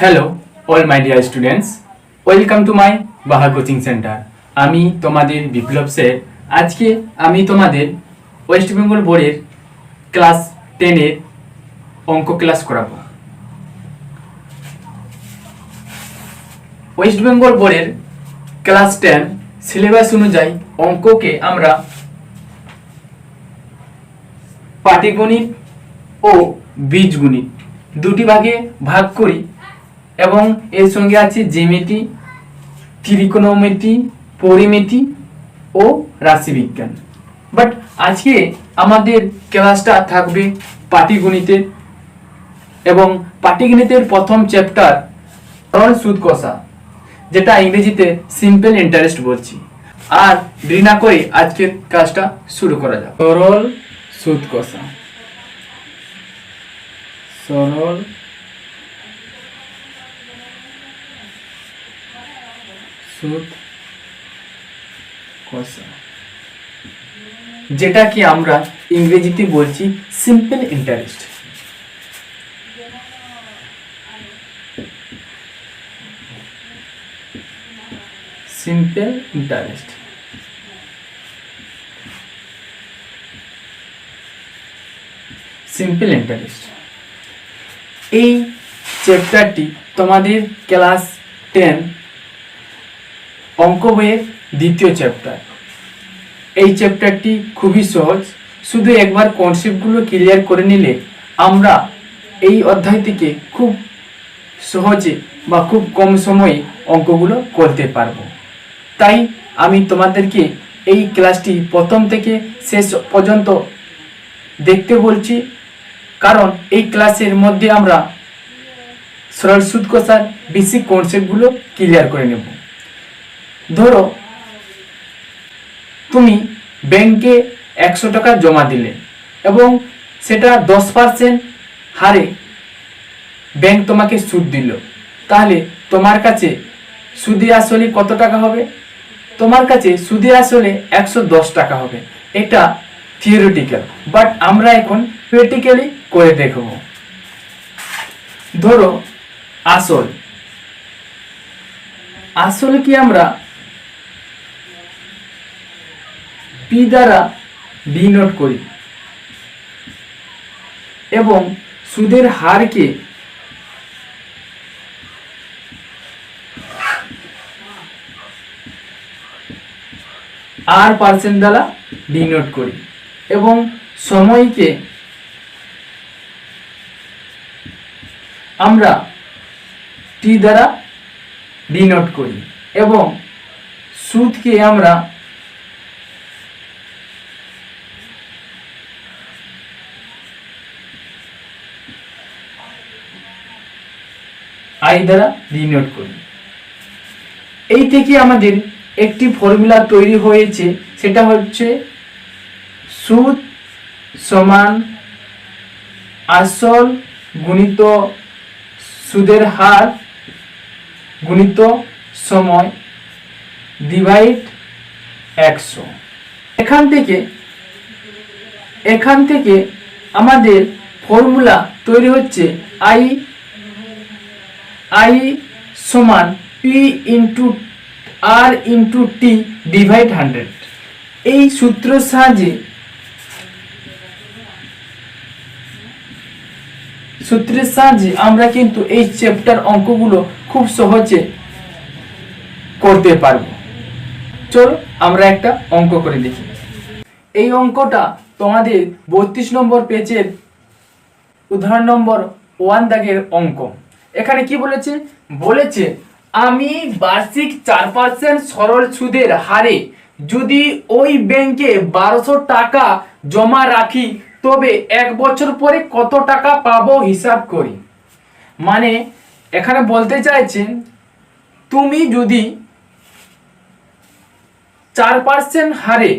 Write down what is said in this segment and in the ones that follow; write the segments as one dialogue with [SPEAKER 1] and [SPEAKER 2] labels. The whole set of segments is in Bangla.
[SPEAKER 1] Hello all my dear students, welcome to my Baha coaching centre. আমি তোমাদের বিপ্লব স্যার। আজকে আমি তোমাদের ওয়েস্ট বেঙ্গল বোর্ডের ক্লাস 10-এর অঙ্ক ক্লাস করাবো। ওয়েস্ট বেঙ্গল বোর্ডের ক্লাস 10 সিলেবাস অনুযায়ী অঙ্ককে আমরা পাটিগণিত ও বীজগণিত দুটি ভাগে ভাগ করি এবং এর সঙ্গে আছে জ্যামিতি, ত্রিকোণমিতি, পরিমিতি ও রাশিবিজ্ঞান। বাট আজকে আমাদের ক্লাসটা থাকবে পাটিগণিতের এবং পাটিগণিতের প্রথম চ্যাপ্টার সরল সুদ কষা, যেটা ইংরেজিতে সিম্পল ইন্টারেস্ট বলছি। আর দেরি না করে আজকের ক্লাসটা শুরু করা যাক। সরল সুদ কষা, সরল সুদ কষা, যেটা কি আমরা ইংরেজিতে বলছি simple interest. Simple interest simple interest এই চ্যাপ্টারটি তোমাদের ক্লাস 10 অঙ্ক বইয়ের দ্বিতীয় চ্যাপ্টার। এই চ্যাপ্টারটি খুবই সহজ, শুধু একবার কনসেপ্টগুলো ক্লিয়ার করে নিলে আমরা এই অধ্যায় থেকে খুব সহজে বা খুব কম সময়ে অঙ্কগুলো করতে পারবো। তাই আমি তোমাদেরকে এই ক্লাসটি প্রথম থেকে শেষ পর্যন্ত দেখতে বলছি, কারণ এই ক্লাসের মধ্যে আমরা সরল সুদ কষার বেসিক কনসেপ্টগুলো ক্লিয়ার করে নেব। ধরো তুমি ব্যাংকে 100 টাকা জমা দিলে এবং সেটা 10% হারে ব্যাংক তোমাকে সুদ দিল, তাহলে তোমার কাছে সুদে আসলে কত টাকা হবে? তোমার কাছে সুদে আসলে 110 টাকা হবে। এটা থিওরিটিক্যাল, বাট আমরা এখন প্র্যাকটিক্যালি করে দেখব। ধরো আসল কি আমরা পি দ্বারা ডিনোট করি এবং সুদের হারকে R% দ্বারা ডিনোট করি এবং সময়কে আমরা টি দ্বারা ডিনোট করি এবং সুদকে আমরা আই দ্বারা ডিনোট করি। এই থেকে আমাদের একটি ফর্মুলা তৈরি হয়েছে, সেটা হচ্ছে সুদ সমান আসল গুণিত সুদের হার গুণিত সময় ডিভাইড 100। এখান থেকে আমাদের ফর্মুলা তৈরি হচ্ছে আই সমান পি ইন্টু আর ইন্টু টি ডিভাইড 100। এই সূত্রের সাহায্যে আমরা কিন্তু এই চ্যাপ্টার অঙ্কগুলো খুব সহজে করতে পারবো। চলো আমরা একটা অঙ্ক করে দেখি। এই অঙ্কটা তোমাদের 32 নম্বর পেজের উদাহরণ নম্বর 1 দাগের অঙ্ক। এখানে কি বলেছে আমি বার্ষিক 4% সরল সুদের হারে যদি ওই ব্যাংকে 1200 টাকা জমা রাখি তবে 1 বছর পরে কত টাকা পাবো হিসাব করি। মানে এখানে বলতে চাইছেন তুমি যদি 4% হারে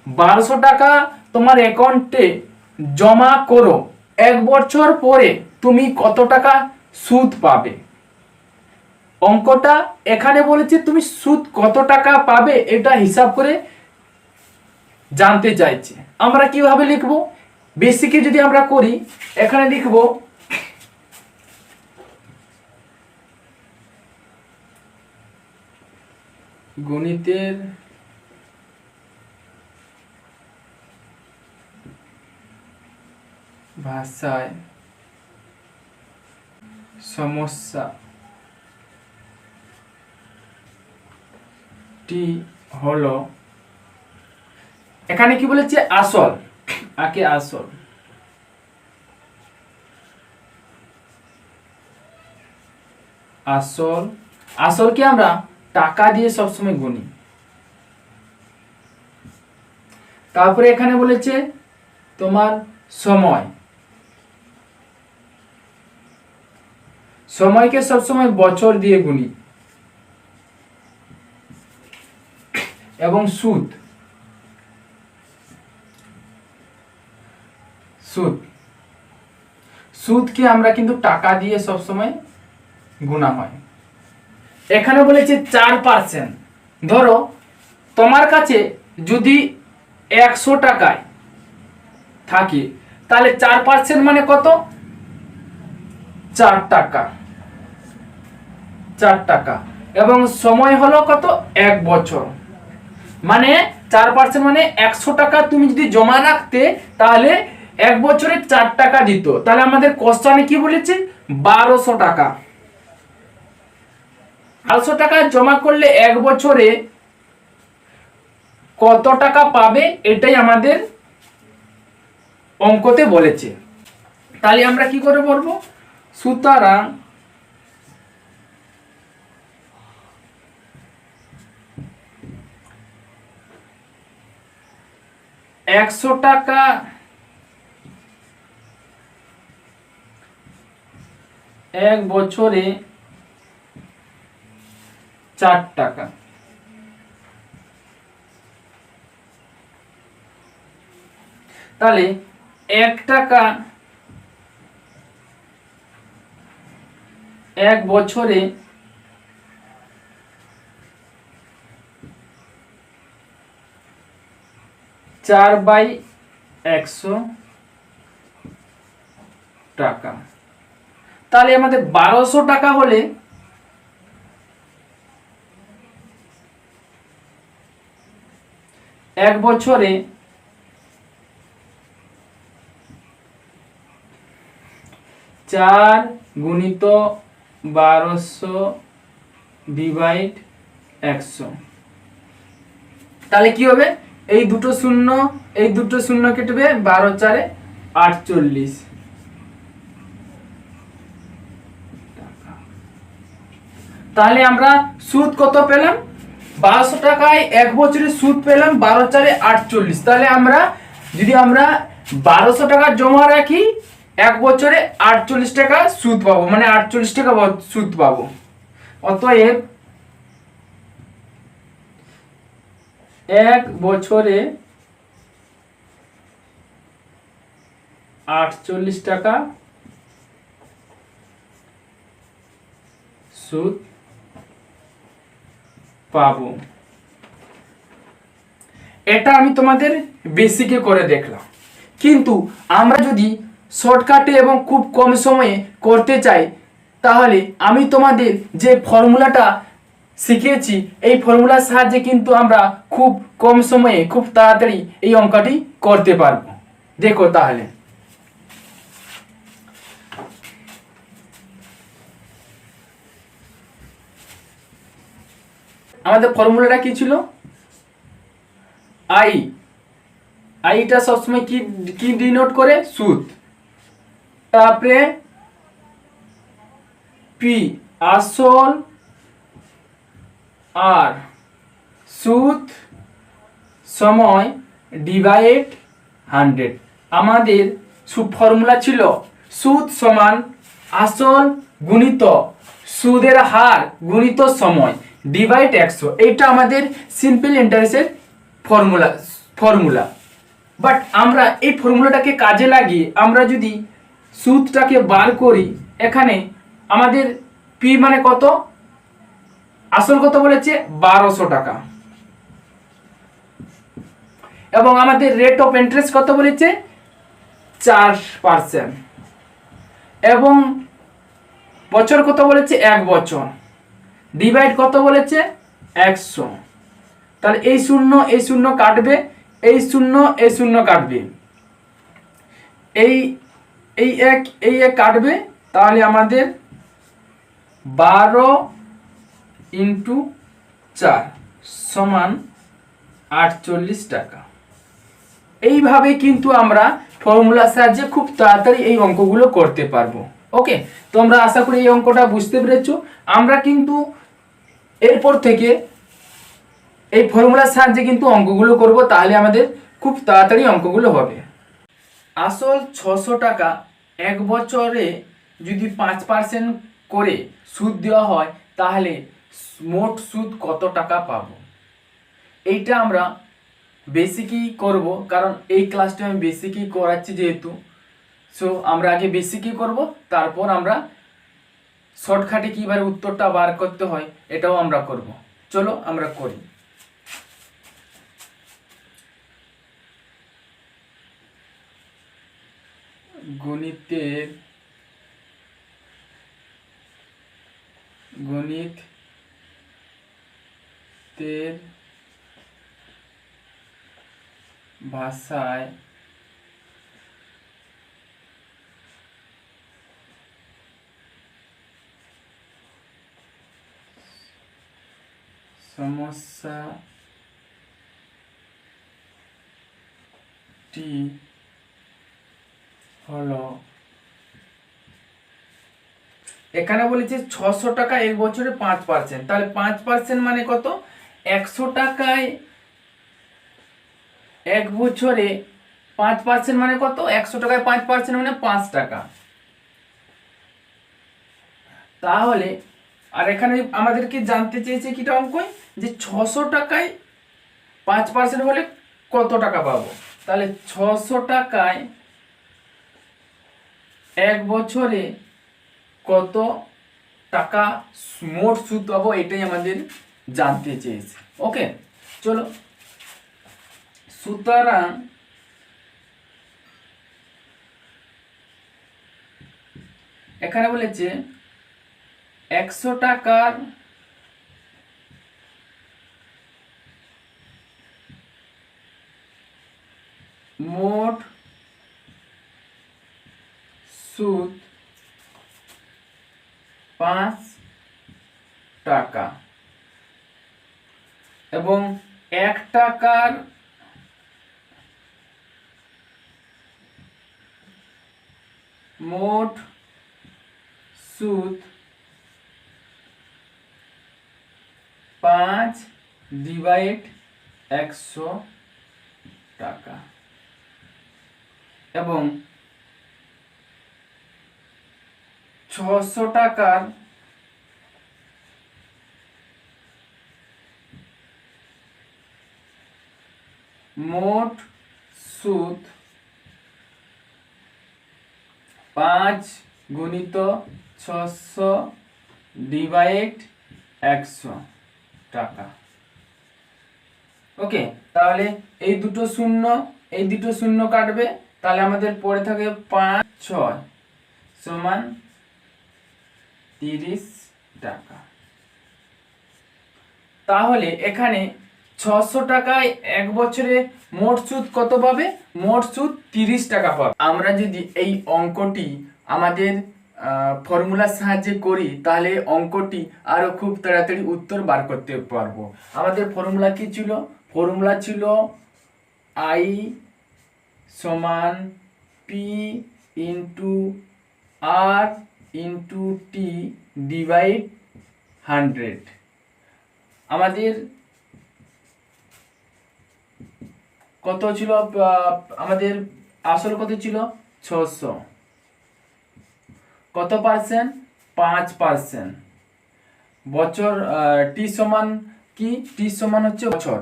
[SPEAKER 1] 1200 টাকা তোমার অ্যাকাউন্টে জমা করো, 1 বছর পরে তুমি কত টাকা সুদ পাবে। অঙ্কটা এখানে বলেছে তুমি সুদ কত টাকা পাবে এটা হিসাব করে জানতে চাইছে। আমরা কিভাবে লিখবো? বেসিকে যদি আমরা করি, এখানে লিখবো গণিতের ভাষায় সমস্যাটি হলো, এখানে কি বলেছে আসল, আসল আসল আসলকে আমরা টাকা দিয়ে সবসময় গুনি। তারপরে এখানে বলেছে তোমার সময়কে সবসময় বছর দিয়ে গুনি। এবং সুদকে আমরা কিন্তু টাকা দিয়ে সবসময় গুণা হয়। এখানে বলেছে 4%। ধরো তোমার কাছে যদি 100 টাকায় থাকে, তাহলে 4% মানে কত? 4 টাকা। এবং সময় হলো কত? 1 বছর। মানে 4% মানে 100 টাকা তুমি যদি জমা রাখতে, তাহলে 1 বছরে 4 টাকা দিত। তাহলে আমাদের কোশ্চেনে কি বলেছে? 1200 টাকা। 1200 টাকা জমা করলে 1 বছরে কত টাকা পাবে, এটাই আমাদের অঙ্কতে বলেছে। তাহলে আমরা কি করে বলবো? সুতরাং 100 টাকা এক বছরে 4 টাকা। তাহলে 1 টাকা 1 বছরে 4/100 টাকা। তাহলে আমাদের 1200 টাকা হলে এক বছরে 4 গুণিত 1200 ডিভাইড 100। তাহলে কি হবে? এই দুটো শূন্য কেটে 12 4 48 টাকা। তাহলে আমরা সুদ কত পেলাম? 1200 টাকায় 1 বছরে সুদ পেলাম 12 4 48। তাহলে আমরা যদি 1200 টাকা জমা রাখি, 1 বছরে 48 টাকা সুদ পাবো, মানে 48 টাকা সুদ পাবো। অতএব 1 বছরে 48 টাকা সুদ পাবো। এটা আমি তোমাদের বেসিকে করে দেখলাম। কিন্তু আমরা যদি শর্টকাটে এবং খুব কম সময়ে করতে চাই, তাহলে আমি তোমাদের যে ফর্মুলাটা শিখিয়েছি, এই ফর্মুলার সাহায্যে কিন্তু আমরা খুব কম সময়ে খুব তাড়াতাড়ি এই অঙ্কটি করতে পারবো। দেখো তাহলে আমাদের ফর্মুলাটা কি ছিল? আইটা সবসময় কি ডিনোট করে? সুদ। তারপরে পি আসল আর সুদ সময় ডিভাইড 100। আমাদের ফর্মুলা ছিল সুদ সমান আসল গুণিত সুদের হার গুণিত সময় ডিভাইড 100। এইটা আমাদের সিম্পল ইন্টারেস্টের ফর্মুলা। বাট আমরা এই ফর্মুলাটাকে কাজে লাগিয়ে আমরা যদি সুদটাকে বার করি, এখানে আমাদের পি মানে কত? আসল কত বলেছে? 1200 টাকা। এবং আমাদের রেট অফ ইন্টারেস্ট কত বলেছে? 4%। এবং বছর কত বলেছে? 1 বছর। ডিভাইড কত বলেছে? 100। তাহলে এই শূন্য কাটবে, এই শূন্য কাটবে, এই এই এক কাটবে, তাহলে আমাদের 12 × 4 সমান 48 টাকা। এইভাবে কিন্তু আমরা ফর্মুলার সাহায্যে খুব তাড়াতাড়ি এই অঙ্কগুলো করতে পারবো। ওকে, তোমরা আশা করি এই অঙ্কটা বুঝতে পেরেছো। আমরা কিন্তু এরপর থেকে এই ফর্মুলার সাহায্যে কিন্তু অঙ্কগুলো করব, তাহলে আমাদের খুব তাড়াতাড়ি অঙ্কগুলো হবে। আসল 600 টাকা এক বছরে যদি 5% করে সুদ দেওয়া হয়, তাহলে মোট সুদ কত টাকা পাবো? এইটা আমরা বেসিকই করব, কারণ এই ক্লাসটা আমি বেসিকই করাচ্ছি যেহেতু। সো আমরা আগে বেসিকই করব, তারপর আমরা শর্টকাটে কীভাবে উত্তরটা বার করতে হয় এটাও আমরা করব। চলো আমরা করি। গণিতের ভাষায় সমস্যাটি হলো, এখানে বলেছে 600 টাকা এক বছরে 5%, তাহলে 5% মানে কত? 100 টাকায় এক বছরে 5% মানে কত? 100 টাকায় 5% মানে 5 টাকা। তাহলে আর এখানে আমাদেরকে জানতে চেয়েছে কিটা অঙ্ক, যে 600 টাকায় 5% হলে কত টাকা পাবো। তাহলে 600 টাকায় এক বছরে কত টাকা মোট সুদ পাবো, এটাই আমাদের জানতে চেয়েছে। ওকে, চলো। সুতরাং এখানে বলেছে 100 টাকার মোট সুদ 5 টাকা এবং 1 টাকার মোট সুদ 5/100 টাকা এবং 600 টাকার মোট সুদ 5/600/100 টাকা। ওকে, তাহলে এই দুটো শূন্য কাটবে, তাহলে আমাদের পড়ে থাকে 5 6 সমান 30 টাকা। তাহলে এখানে 600 টাকায় এক বছরে মোট সুদ কত পাবে? মোট সুদ 30 টাকা পাবে। আমরা যদি এই অঙ্কটি আমাদের ফর্মুলার সাহায্যে করি, তাহলে অঙ্কটি আরো খুব তাড়াতাড়ি উত্তর বার করতে পারবো। আমাদের ফর্মুলা কি ছিল? ফর্মুলা ছিল I সমান P into R into T divide 100। আমাদের কত ছিল? আমাদের আসল কত ছিল? 600। কত পার্সেন্ট? 5%। বছর টি সমান কি? টি সমান হচ্ছে বছর।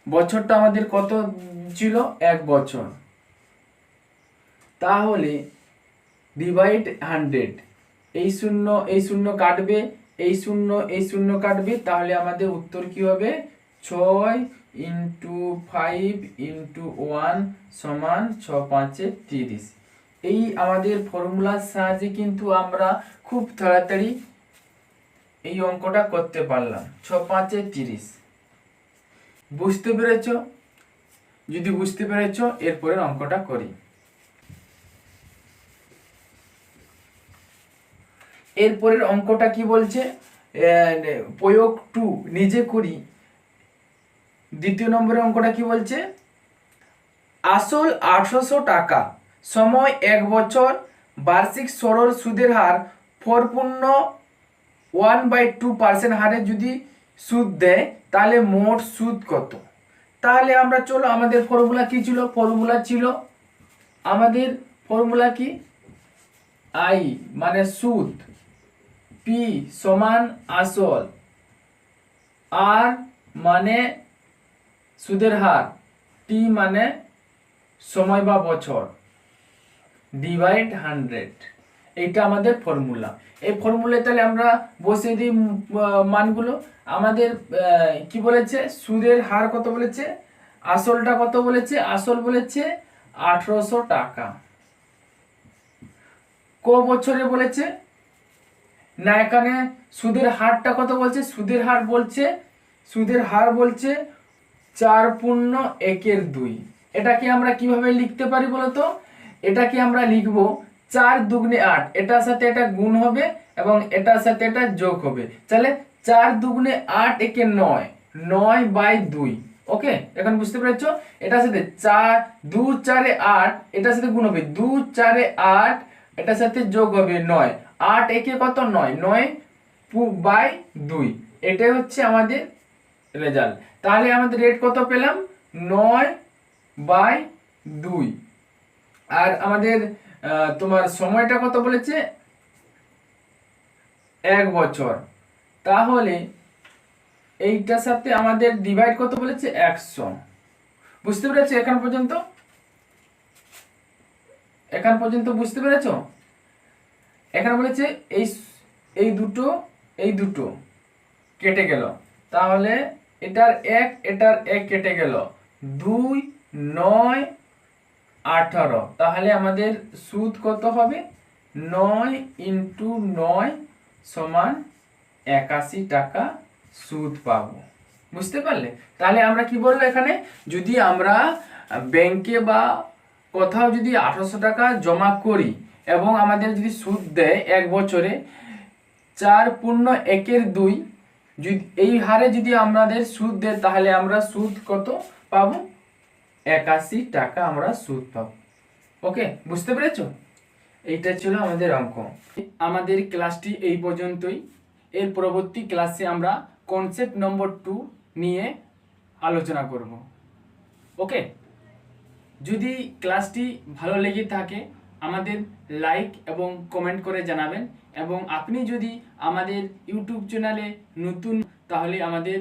[SPEAKER 1] বছরটা আমাদের কত ছিল? 1 বছর। তাহলে ডিভাইড 100, এই শূন্য কাটবে, এই শূন্য কাটবে, তাহলে আমাদের উত্তর কি হবে? 6 × 5 × 1 সমান 6 5 30। এই আমাদের ফর্মুলার সাহায্যে কিন্তু আমরা খুব তাড়াতাড়ি এই অঙ্কটা করতে পারলাম। 6 5 30। বুঝতে পেরেছ? যদি বুঝতে পেরেছ, এরপরের অঙ্কটা করি। এরপরের অঙ্কটা কি বলছে? প্রয়োগ 2 নিজে করি। দ্বিতীয় নম্বরের অঙ্কটা কি বলছে? আসল 800 টাকা, সময় 1 বছর, বার্ষিক সরল সুদের হার 4.1/2% হারে যদি সুদ দেয়, তাহলে মোট সুদ কত? তাহলে আমরা চলো, আমাদের ফর্মুলা কি ছিল? আমাদের ফর্মুলা কি? আই মানে সুদ, পি সমান আসল, আর মানে সুদের হার, টি মানে সময় বা বছর, ডিভাইড 100। এইটা আমাদের ফর্মুলা। এই ফর্মুলায় তাহলে আমরা বসিয়ে দিই মানগুলো। আমাদের কি বলেছে? সুদের হার কত বলেছে? আসলটা কত বলেছে? আসল বলেছে 800 টাকা। ক বছরে বলেছে না, এখানে সুদের হারটা কত বলছে? সুদের হার বলছে 4.1/2। এটাকে আমরা কিভাবে লিখতে পারি বলতো? এটাকে আমরা লিখব 4 দুগুণে 8, এটার সাথে এটা গুণ হবে এবং এটার সাথে এটা যোগ হবে। তাহলে 4 দুগুণে 8 একে 9, 9/2। ওকে, এখন বুঝতে পেরেছো? এটার সাথে 4 2 4 8, এটার সাথে গুণ হবে 2 4 8, এটার সাথে যোগ হবে 9, 8 একে কত? 9, 9/2। এটাই হচ্ছে আমাদের রেজাল্ট। তাহলে আমাদের রেট কত পেলাম? 9/2। আর আমাদের তোমার সময়টা কত বলেছে? 1 বছর। তাহলে এইটার সাথে আমাদের ডিভাইড কত বলেছে? 100। বুঝতে পেরেছো এখান পর্যন্ত বুঝতে পেরেছো? এখানে বলেছে এই দুটো কেটে গেল, তাহলে এটার 1 কেটে গেল, 2 9 18। তাহলে আমাদের সুদ কত হবে? 9 × 9 = 81 টাকা সুদ পাবো। বুঝতে পারলে? তাহলে আমরা কি বলবো এখানে? যদি আমরা ব্যাংকে বা কোথাও যদি 800 টাকা জমা করি এবং আমাদের যদি সুদ দেয় 1 বছরে 4.1/2, যদি এই হারে যদি আমাদের সুদ দেয়, তাহলে আমরা সুদ কত পাবো? 81 টাকা আমরা সুদ পাবো। ওকে, বুঝতে পেরেছো? এইটা ছিল আমাদের অঙ্ক। আমাদের ক্লাসটি এই পর্যন্তই। এর পরবর্তী ক্লাসে আমরা কনসেপ্ট নম্বর 2 নিয়ে আলোচনা করব। ওকে, যদি ক্লাসটি ভালো লেগে থাকে আমাদের লাইক এবং কমেন্ট করে জানাবেন, এবং আপনি যদি আমাদের ইউটিউব চ্যানেলে নতুন, তাহলে আমাদের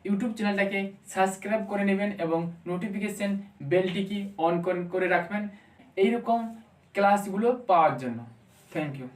[SPEAKER 1] ইউটিউব চ্যানেলটাকে সাবস্ক্রাইব করে নেবেন এবং নোটিফিকেশন বেলটিকে অন করে রাখবেন এইরকম ক্লাসগুলো পাওয়ার জন্য। Thank you.